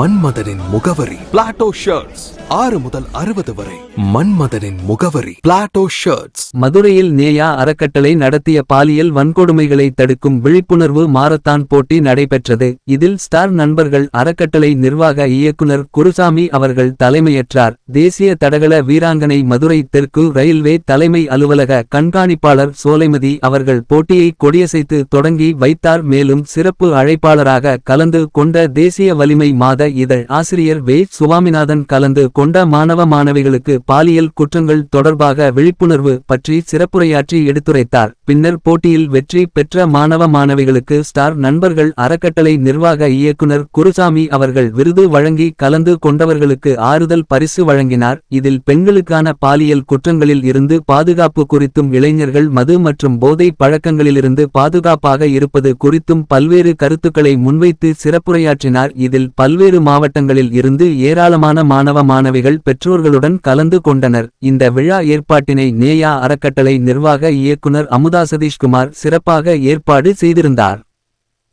மன்மதனின் முகவரி Plato shirts. 6 முதல் 60 வரை. மன்மதனின் முகவரி பிளாட்டோ ஷர்ட்ஸ். மதுரையில் நேயா அறக்கட்டளை நடத்திய பாலியல் வன்கொடுமைகளை தடுக்கும் விழிப்புணர்வு மாரத்தான் போட்டி நடைபெற்றது. இதில் ஸ்டார் நண்பர்கள் அறக்கட்டளை நிர்வாக இயக்குனர் குருசாமி அவர்கள் தலைமையேற்றார். தேசிய தடகள வீராங்கனை மதுரை தெற்கு ரயில்வே தலைமை அலுவலக கண்காணிப்பாளர் சோலைமதி அவர்கள் போட்டியை கொடியசைத்து தொடங்கி வைத்தார். மேலும் சிறப்பு அழைப்பாளராக கலந்து கொண்ட தேசிய வலிமை மாத இதழ் ஆசிரியர் வே சுவாமிநாதன் கலந்து கொண்ட மாணவ மாணவிகளுக்கு பாலியல் குற்றங்கள் தொடர்பாக விழிப்புணர்வு பற்றி சிறப்புரையாற்றி எடுத்துரைத்தார். பின்னர் போட்டியில் வெற்றி பெற்ற மாணவ மாணவிகளுக்கு ஸ்டார் நண்பர்கள் அறக்கட்டளை நிர்வாக இயக்குனர் குருசாமி அவர்கள் விருது வழங்கி கலந்து கொண்டவர்களுக்கு ஆறுதல் பரிசு வழங்கினார். இதில் பெண்களுக்கான பாலியல் குற்றங்களில் இருந்து பாதுகாப்பு குறித்தும் இளைஞர்கள் மது மற்றும் போதை பழக்கங்களிலிருந்து பாதுகாப்பாக இருப்பது குறித்தும் பல்வேறு கருத்துக்களை முன்வைத்து சிறப்புரையாற்றினார். இதில் பல்வேறு மாவட்டங்களில் இருந்து ஏராளமான மாணவ மாணவிகள் பெற்றோர்களுடன் கலந்து கொண்டனர். இந்த விழா ஏற்பாட்டினை நேயா அறக்கட்டளை நிர்வாக இயக்குனர் அமுதா சதீஷ்குமார் சிறப்பாக ஏற்பாடு செய்திருந்தார்.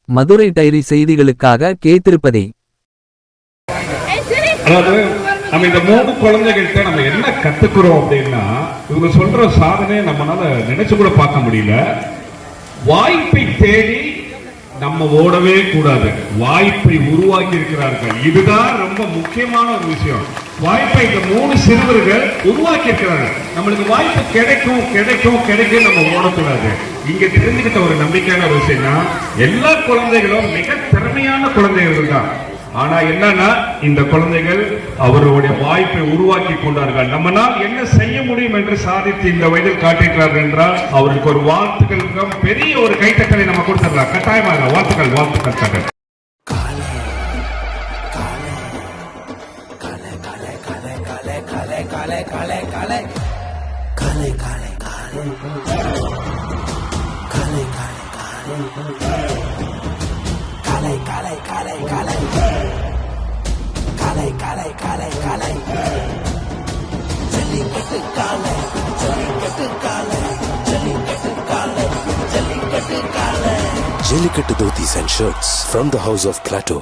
மதுரை டைரி செய்திகளுக்காக கே. திருப்பதி. நம்ம இந்த 3 குழந்தைகள்கிட்ட நம்ம என்ன கத்துக்கிறோம் அப்படின்னா, இவங்க சொல்ற சாதனை நம்மளால நினைச்சு கூட பார்க்க முடியல. வாய்ப்பை தேடி நம்ம ஓடவே கூடாது, வாய்ப்பை உருவாக்கி இருக்கிறார்கள். இதுதான் ரொம்ப முக்கியமான ஒரு விஷயம். வாய்ப்பை இந்த 3 சிறுவர்கள் உருவாக்கி இருக்கிறார்கள். நம்மளுக்கு வாய்ப்பு கிடைக்கும் கிடைக்கும் கிடைக்கும், நம்ம ஓடக்கூடாது. இங்க தெரிஞ்சுக்கிட்ட ஒரு நம்பிக்கையான ஒரு விஷயம்னா, எல்லா குழந்தைகளும் மிக திறமையான குழந்தைகள் தான். ஆனா என்னன்னா, இந்த குழந்தைகள் அவருடைய வாய்ப்பை உருவாக்கி கொண்டார்கள். நம்மளால் என்ன செய்ய முடியும் என்று சாதித்து இந்த வயதில் காட்டியிருக்கிறார்கள் என்றால் அவருக்கு ஒரு வாழ்த்துக்கள், பெரிய ஒரு கைத்தட்டலை நம்ம கொடுத்துடலாம். கட்டாயமாக வாழ்த்துக்கள் வாழ்த்துக்கள் தகவல். Jellicate dhotis and shirts from the house of Plateau.